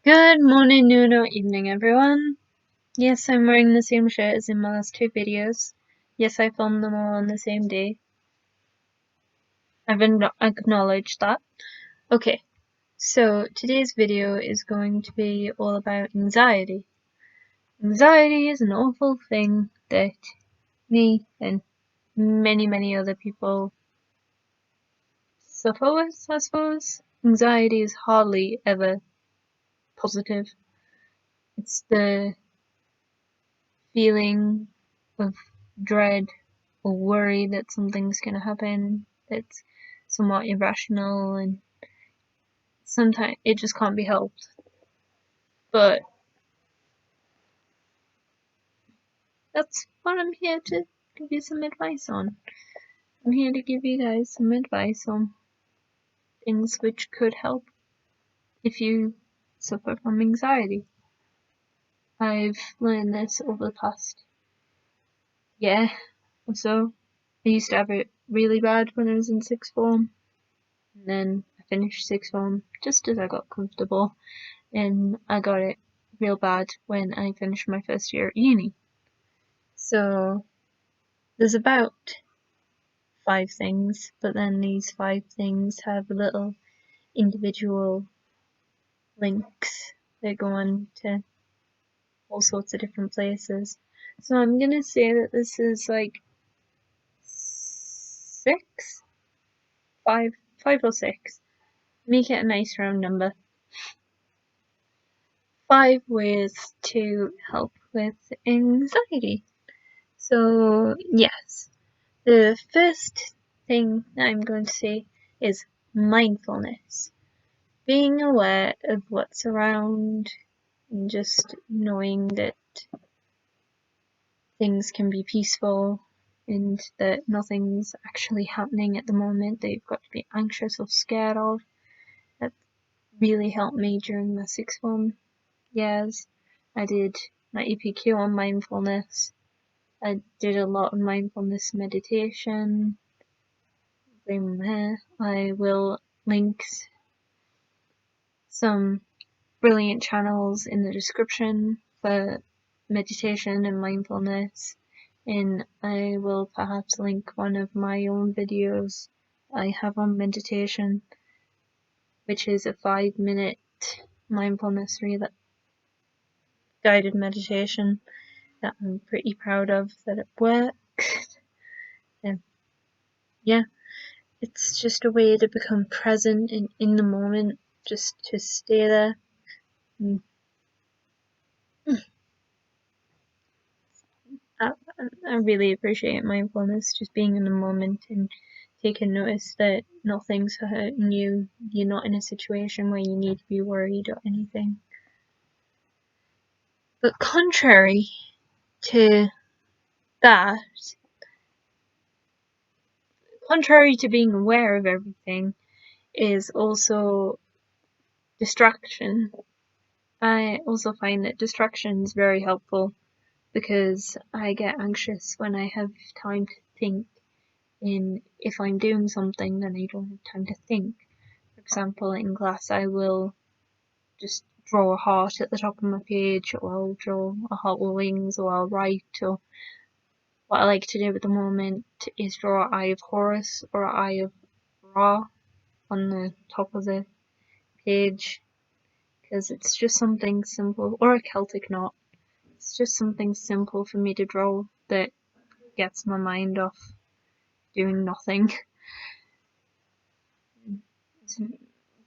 Good morning, noon, or evening, everyone. Yes, I'm wearing the same shirt as in my last two videos. Yes, I filmed them all on the same day. I've acknowledged that. Okay, so today's video is going to be all about anxiety. Anxiety is an awful thing that me and many other people suffer with, I suppose. Anxiety is hardly ever positive. It's the feeling of dread or worry that something's going to happen that's somewhat irrational, and sometimes it just can't be helped. But that's what I'm here to give you some advice on. I'm here to give you guys some advice on things which could help if you suffer from anxiety. I've learned this over the past year or so. I used to have it really bad when I was in sixth form, and then I finished sixth form just as I got comfortable, and I got it real bad when I finished my first year at uni. So there's about 5 things, but then these 5 things have little individual links that go on to all sorts of different places. So I'm gonna say that this is like 6, 5 or 6. Make it a nice round number. 5 ways to help with anxiety. So yes, the first thing I'm going to say is mindfulness. Being aware of what's around and just knowing that things can be peaceful and that nothing's actually happening at the moment that you've got to be anxious or scared of. That really helped me during the sixth form years. I did my EPQ on mindfulness. I did a lot of mindfulness meditation. I will link some brilliant channels in the description for meditation and mindfulness, and I will perhaps link one of my own videos I have on meditation, which is a 5-minute mindfulness guided meditation that I'm pretty proud of that it worked. And yeah, it's just a way to become present and in the moment, just to stay there. I really appreciate mindfulness, just being in the moment and taking notice that nothing's hurting you. You're not in a situation where you need to be worried or anything. But contrary to that, contrary to being aware of everything, is also distraction. I also find that distraction is very helpful because I get anxious when I have time to think, and if I'm doing something then I don't have time to think. For example, in class I will just draw a heart at the top of my page, or I'll draw a heart with wings, or I'll write, or what I like to do at the moment is draw an eye of Horus or an eye of Ra on the top of the page, because it's just something simple, or a Celtic knot. It's just something simple for me to draw that gets my mind off doing nothing. It's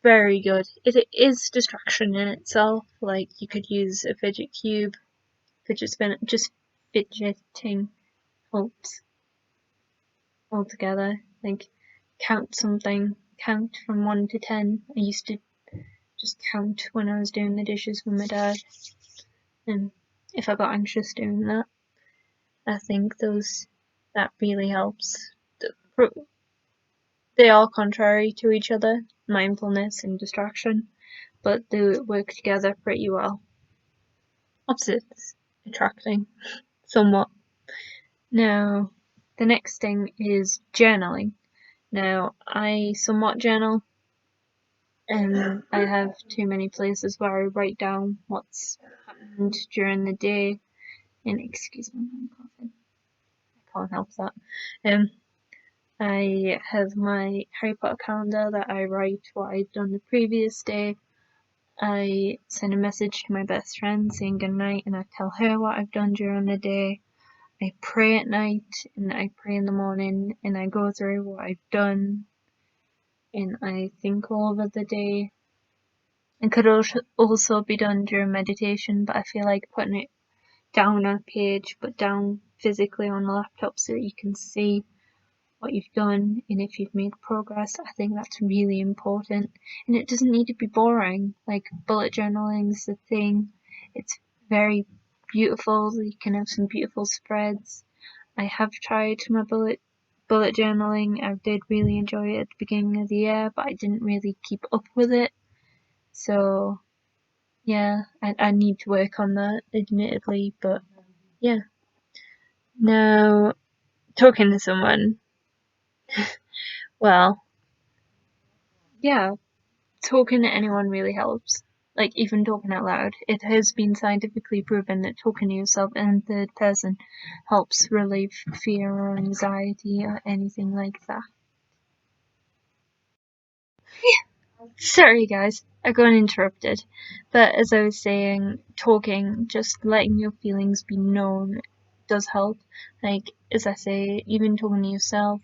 very good. It is distraction in itself. Like, you could use a fidget cube, fidget spinner. Just fidgeting helps altogether. Like, count something, count from 1 to 10. I used to just count when I was doing the dishes with my dad, and if I got anxious doing that, I think that really helps. They are contrary to each other, mindfulness and distraction, but they work together pretty well. Opposites attracting somewhat. Now, the next thing is journaling. Now, I somewhat journal. I have too many places where I write down what's happened during the day. And excuse me, I'm coughing. I can't help that. I have my Harry Potter calendar that I write what I've done the previous day. I send a message to my best friend saying goodnight, and I tell her what I've done during the day. I pray at night and I pray in the morning, and I go through what I've done and I think all over the day. It could also be done during meditation, but I feel like putting it down on a page, but down physically on the laptop so that you can see what you've done and if you've made progress. I think that's really important, and it doesn't need to be boring. Like bullet journaling's the thing. It's very beautiful. You can have some beautiful spreads. I have tried my bullet journaling. I did really enjoy it at the beginning of the year, but I didn't really keep up with it. So yeah, I need to work on that, admittedly, but yeah. Now, talking to someone, well, yeah, talking to anyone really helps. Like, even talking out loud. It has been scientifically proven that talking to yourself in third person helps relieve fear or anxiety or anything like that. Sorry guys, I got interrupted. But as I was saying, talking, just letting your feelings be known does help. Like, as I say, even talking to yourself,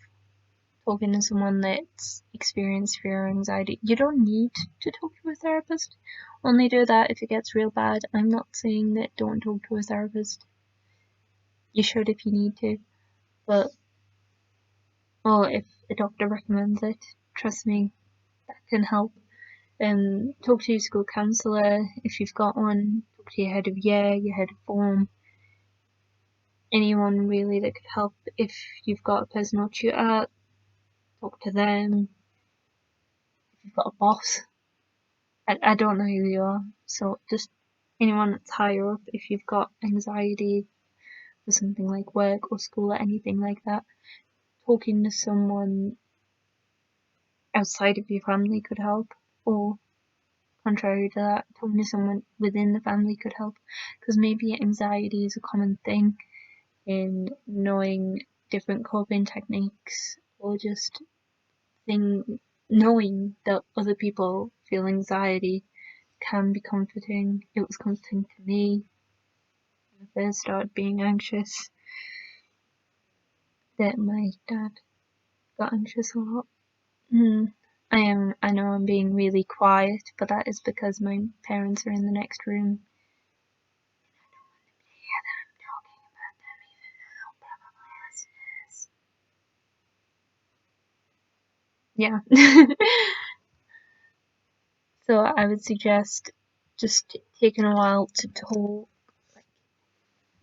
talking to someone that's experienced fear or anxiety, you don't need to talk to a therapist. Only do that if it gets real bad. I'm not saying that don't talk to a therapist. You should if you need to. But, well, if a doctor recommends it, trust me, that can help. Talk to your school counsellor if you've got one, talk to your head of year, your head of form, anyone really that could help. If you've got a personal tutor, talk to them. If you've got a boss, I don't know who you are, so just anyone that's higher up. If you've got anxiety for something like work or school or anything like that, talking to someone outside of your family could help, or contrary to that, talking to someone within the family could help, because maybe anxiety is a common thing, in knowing different coping techniques, or just knowing that other people feel anxiety can be comforting. It was comforting to me when I first started being anxious, that my dad got anxious a lot. I know I'm being really quiet, but that is because my parents are in the next room. Yeah. So I would suggest just taking a while to talk.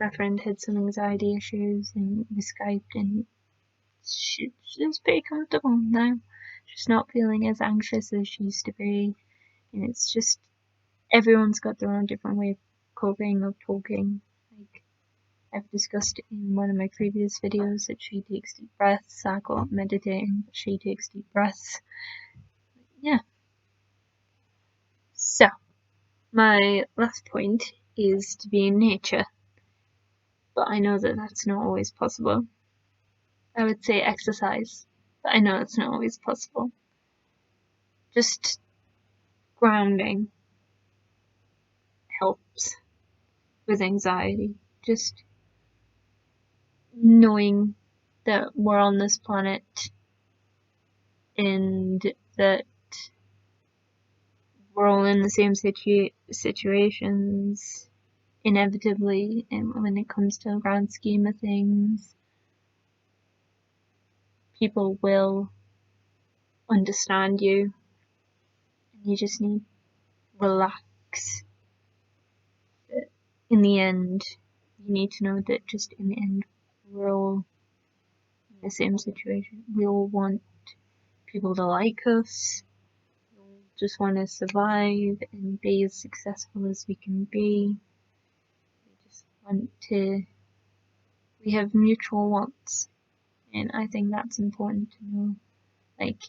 My friend had some anxiety issues and we Skyped, and she's pretty comfortable now. She's not feeling as anxious as she used to be. And it's just, everyone's got their own different way of coping or talking. Like I've discussed in one of my previous videos that she takes deep breaths. I call it meditating, but she takes deep breaths. Yeah. So, my last point is to be in nature, but I know that that's not always possible. I would say exercise, but I know it's not always possible. Just grounding helps with anxiety. Just knowing that we're on this planet and that we're all in the same situations inevitably, and when it comes to the grand scheme of things, people will understand you, and you just need to relax. But in the end, you need to know that just in the end, we're all in the same situation. We all want people to like us. We all just want to survive and be as successful as we can be. We just want to, we have mutual wants, and I think that's important to know. Like,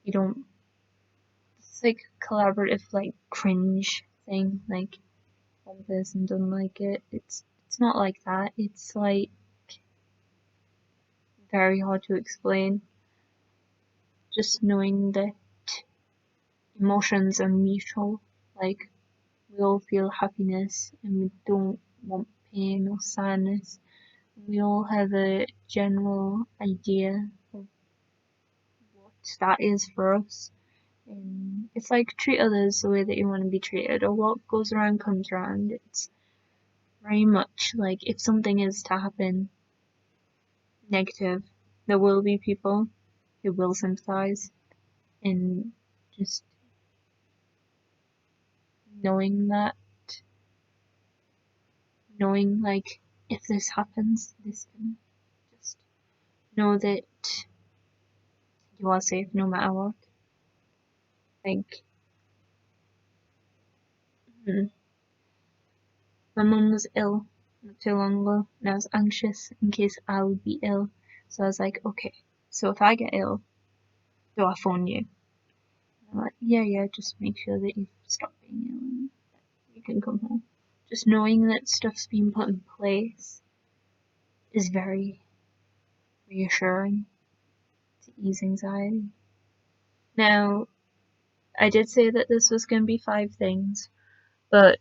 you don't, it's like collaborative, like cringe thing. Like one person doesn't like it. It's not like that. It's like very hard to explain. Just knowing that emotions are mutual. Like we all feel happiness and we don't want pain or sadness. We all have a general idea of what that is for us. And it's like treat others the way that you want to be treated, or what goes around comes around. It's very much like if something is to happen negative, there will be people who will sympathize, and just knowing that, knowing like if this happens, this can just know that you are safe no matter what. Like, my mum was ill not too long ago, and I was anxious in case I would be ill. So I was like, okay, so if I get ill, do I phone you? And I'm like, yeah, just make sure that you stop being ill and you can come home. Just knowing that stuff's been put in place is very reassuring to ease anxiety. Now, I did say that this was going to be 5 things, but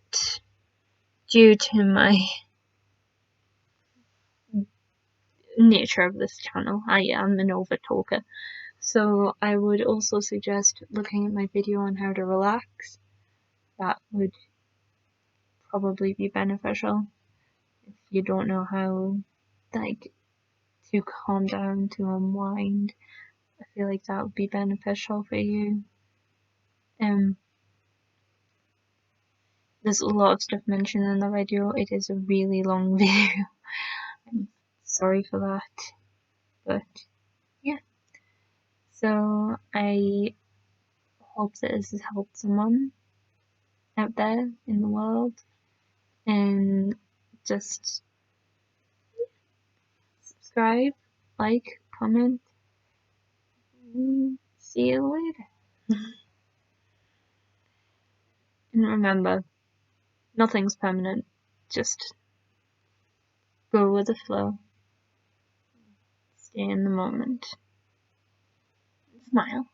due to my nature of this channel, I am an over talker. So I would also suggest looking at my video on how to relax. That would probably be beneficial if you don't know how, like, to calm down, to unwind. I feel like that would be beneficial for you. There's a lot of stuff mentioned in the video. It is a really long video. I'm sorry for that, but yeah. So I hope that this has helped someone out there in the world, and just subscribe, like, comment, and see you later. And remember, nothing's permanent. Just go with the flow. Stay in the moment. Smile.